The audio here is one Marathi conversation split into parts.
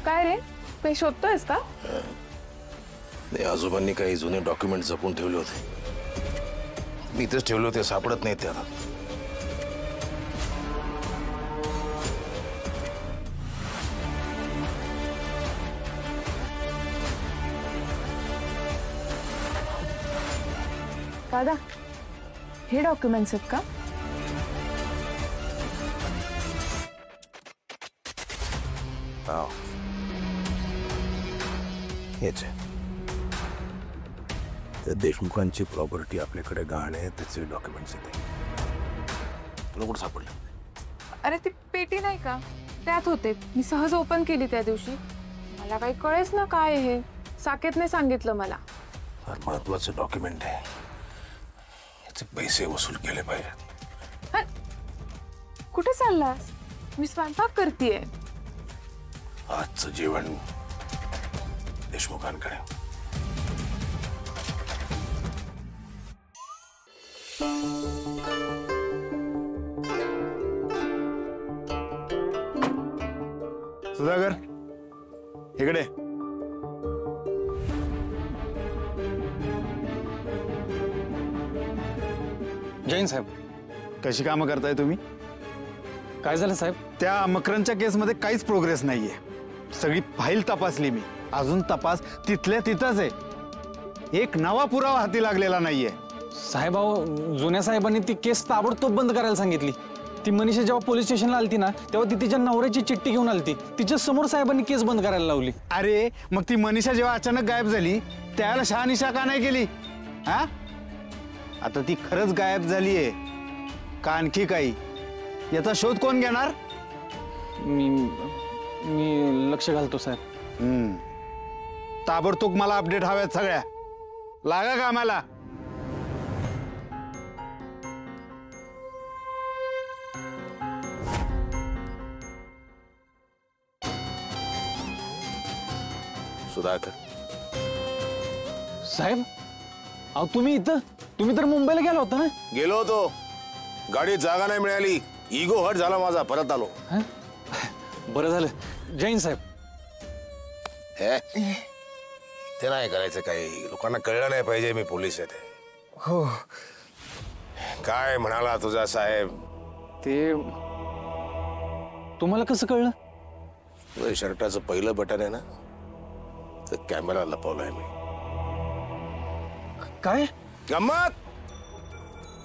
काय रे, काही शोधतोयस का? नाही, आजोबांनी काही जुने डॉक्युमेंट जपून ठेवले होते, मी तेच ठेवले होते, सापडत नाही ते आता. दादा, हे डॉक्युमेंट्स आहेत का? हेच आहे. देशमुखांची प्रॉपर्टी आपल्याकडे गहाण आहे, त्याचे डॉक्युमेंट्स आहेत. तुला कुठं सापडलं? अरे ती पेटी नाही का, त्यात होते. मी सहज ओपन केली त्या दिवशी. मला काही कळेच ना काय हे. साकेतने सांगितलं मला. फार महत्वाचं डॉक्युमेंट आहे, याचे पैसे वसूल केले पाहिजेत. कुठे चाललास? मी स्वयंपाक करतेय. आजचं जेवण देशमुखांकडे. सुधाकर, इकडे. जैन साहेब, कशी कामं करताय तुम्ही? काय झालं साहेब? त्या मकरनच्या केसमध्ये काहीच प्रोग्रेस नाहीये. सगळी फाईल तपासली मी, अजून तपास तिथल्या तिथंच आहे. एक नवा पुरावा हाती लागलेला नाहीये. साहेब, अहो, जुन्या साहेबांनी ती केस ताबडतोब बंद करायला सांगितली. ती मनीषा जेव्हा पोलीस स्टेशनला आलती ना, तेव्हा ती तिच्या नवऱ्याची चिठ्ठी घेऊन आलती. तिच्या समोर साहेबांनी केस बंद करायला लावली. अरे मग ती मनीषा जेव्हा अचानक गायब झाली, त्याला शहानिशा का नाही केली? हा, आता ती खरंच गायब झालीये का आणखी काही, याचा शोध कोण घेणार? मी लक्ष घालतो साहेब. ताबडतोब मला अपडेट हव्यात सगळ्या. लागा कामाला. सुधाकर साहेब, अहो तुम्ही इथं? तुम्ही तर मुंबईला गेला होता ना? गेलो होतो, गाडीत जागा नाही मिळाली, इगो हट झाला माझा, परत आलो. बरं झालं. जैन साहेब, ते नाही करायचं काही, लोकांना कळलं नाही पाहिजे मी पोलीस आहे ते. हो. काय म्हणाला तुझा साहेब? ते तुम्हाला कसं कळलं? तुझं शर्टाचं पहिलं बटन आहे ना, तर कॅमेरा लपवलाय मी. काय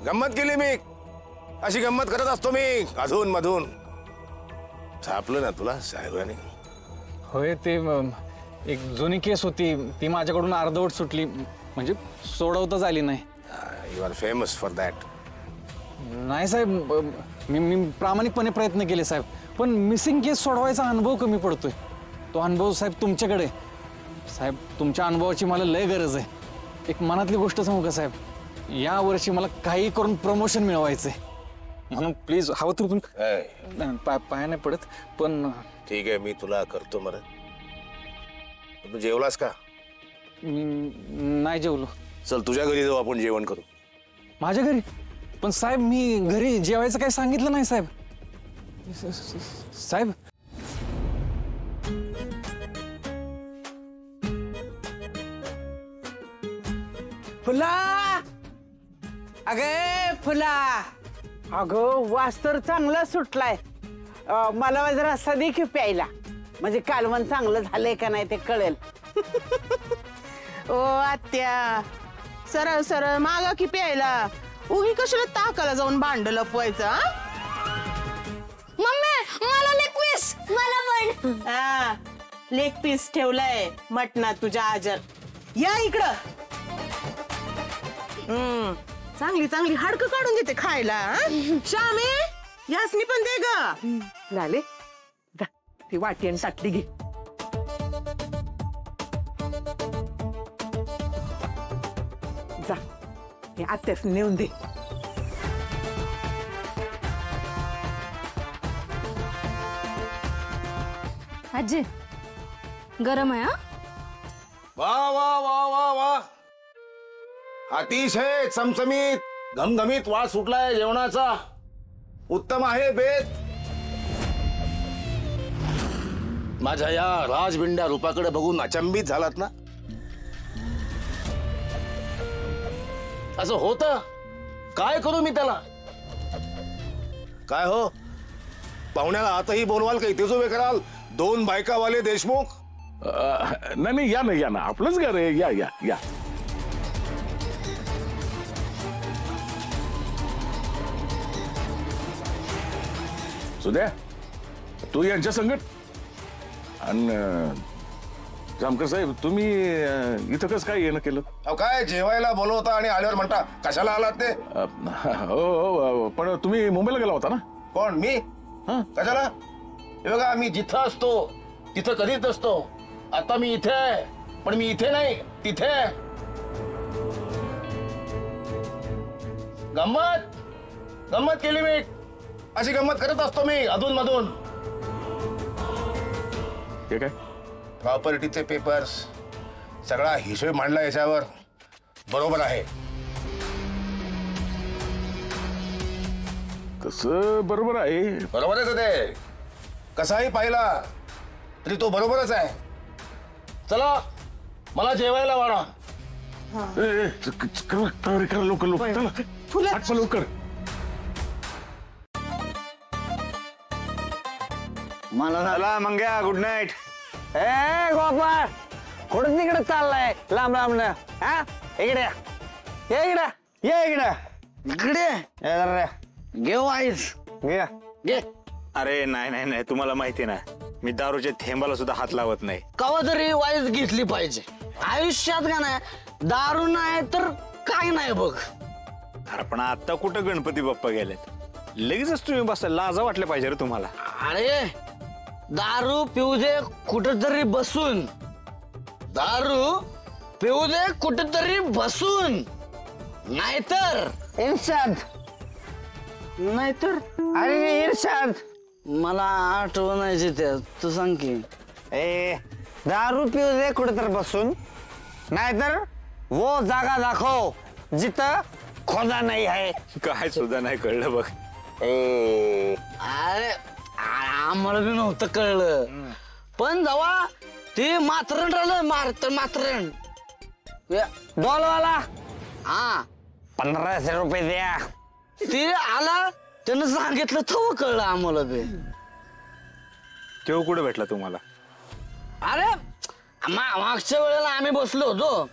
गंमत केली मी, अशी गंमत करत असतो मी अधून मधून. छापलं ना तुला साहेबांनी? होय, ते एक जुनी केस होती, ती माझ्याकडून अर्धवट सुटली, म्हणजे सोडवताच आली नाही. You are famous for that. नाही साहेब, मी प्रामाणिकपणे प्रयत्न केले साहेब, पण मिसिंग केस सोडवायचा अनुभव कमी पडतोय. तो अनुभव साहेब तुमच्याकडे. साहेब, तुमच्या अनुभवाची मला लय गरज आहे. एक मनातली गोष्ट सांगू का साहेब? या वर्षी मला काही करून प्रमोशन मिळवायचंय. म्हणून प्लीज, हवं तर तुम्ही पाया नाही पडत, पण ठीक आहे, मी तुला करतो मदत. तू जेवलास का? मी नाही जेवलो. चल तुझ्या घरी जाऊ, आपण जेवण करू. माझ्या घरी? पण साहेब, मी घरी जेवायचं काही सांगितलं नाही साहेब. साहेब, फुला, अगे फुला, अगं वास तर चांगला सुटलाय. मला जरा सदी की प्यायला, म्हणजे कालवण चांगलं झालंय का नाही ते कळेल. ओ आत्या, सरळ सरळ मागा की प्यायला. उगी कशाला ताकाला जाऊन भांड लपवायचं? मम्मी, मला लेग पीस. मला पण. हा, लेग पीस ठेवलाय मटणात तुझ्या आजर. या इकडं. चांगली चांगली हाडकं काढून देते खायला. श्यामे, यासनी पण दे ग. झाले, ती वाटी आणि ताटली घे. जा, हे आत्यास नेऊन दे. आजी, गरम आहे. वा वा वा वा वा, अतिशय चमचमीत घमघमीत वास सुटलाय जेवणाचा. उत्तम आहे बेत. माझ्या या राजबिंड्या रूपाकडे बघून अचंबित झालात ना? असं होतं? काय करू मी त्याला? काय हो, पाहुण्याला आताही बोलवाल का इथेच उभे कराल? 2 बायकावाले देशमुख. नाही नाही, या ना या ना, आपलंच घर आहे, या या या. सुद्या, तू यांच्या संगत. आणि जामकर साहेब, तुम्ही इथं कसं काय येणं केलं? अहो काय, जेवायला बोलवता आणि आल्यावर म्हणता कशाला आलात ते? हो हो, पण तुम्ही मुंबईला गेला होता ना? कोण, मी? कशाला? हे बघा, मी जिथं असतो तिथं कधीच असतो. आता मी इथे आहे, पण मी इथे नाही, तिथे आहे. गंमत केली मी. अशी गंमत करत असतो मी अधून मधून. हे काय? प्रॉपर्टीचे पेपर्स, सगळा हिशोब मांडला याच्यावर. बरोबर आहे. तसं बरोबर आहे. बरोबरच आहे ते. कसाही पाहिला तरी तो बरोबरच आहे. चला, मला जेवायला वाढा. करा लवकर लवकर, चला आठवा लवकर. मला झाला मंग्या, गुड नाईट. ए गोपाळ, कुठं तिकडे चाललाय लांब लांब ना? हा, इकडे ये, इकडे ये, इकडे इकडे घे वाईस घे घे. अरे नाही नाही नाही, तुम्हाला माहिती ना, मी दारूच्या थेंबाला सुद्धा हात लावत नाही. कवा तरी वाईस घेतली पाहिजे आयुष्यात. का नाही, दारू नाही तर काय नाही बघ. अरे पण आता कुठं गणपती बाप्पा गेलेत, लगेचच तुम्ही बसा. लाजा वाटल्या पाहिजे रे तुम्हाला. अरे दारू पिऊ दे कुठेतरी बसून, दारू पिऊ दे कुठेतरी बसून, नाहीतर इर्षाद, नाहीतर अरे इर्षाद, मला आठवण नाही त्या. तू सांग की. ए दारू पिऊ दे कुठे तर बसून, नाहीतर वो जागा दाखव जिथं खोदा नाही आहे. काय सुद्धा नाही कळलं बघ. अरे आम्हाला बी नव्हतं कळलं, पण जेव्हा ते मात्रण राहिलं, मात्रण डॉलवाला हा 1500 रुपये द्या. ते आला, त्यानं सांगितलं तेव्हा कळलं आम्हाला बी. तेव्हा कुठे भेटला तुम्हाला? अरे मागच्या वेळेला आम्ही बसलो होतो,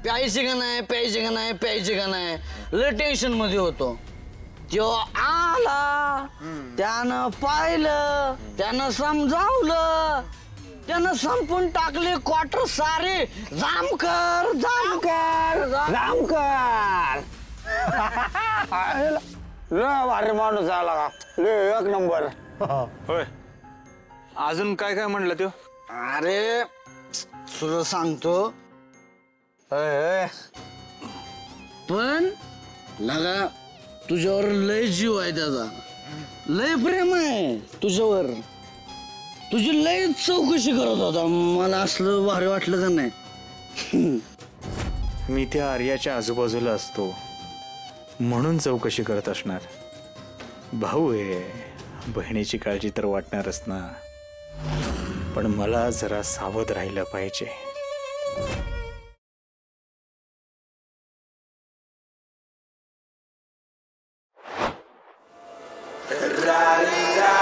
प्यायची का नाही प्यायची का नाही प्यायची का नाही, लय टेन्शन मध्ये होतो. तो आला, त्यानं पाहिलं, त्यानं समजावलं, त्यानं संपून टाकले क्वार्टर सारे. जामकर जामकर जामकर भारी माणूस आला का, एक नंबर. होय, अजून काय काय म्हणलं त्यो? अरे तुला सांगतो, पण लगा तुझ्यावर लय जीव आहे त्याचा, लय प्रेम आहे तुझ्यावर. तुझी लय चौकशी करत होता. मला असलं भारी वाटलं का नाही? मी त्या आर्याच्या आजूबाजूला असतो म्हणून चौकशी करत असणार. भाऊ आहे, बहिणीची काळजी तर वाटणारच ना, पण मला जरा सावध राहिलं पाहिजे. रा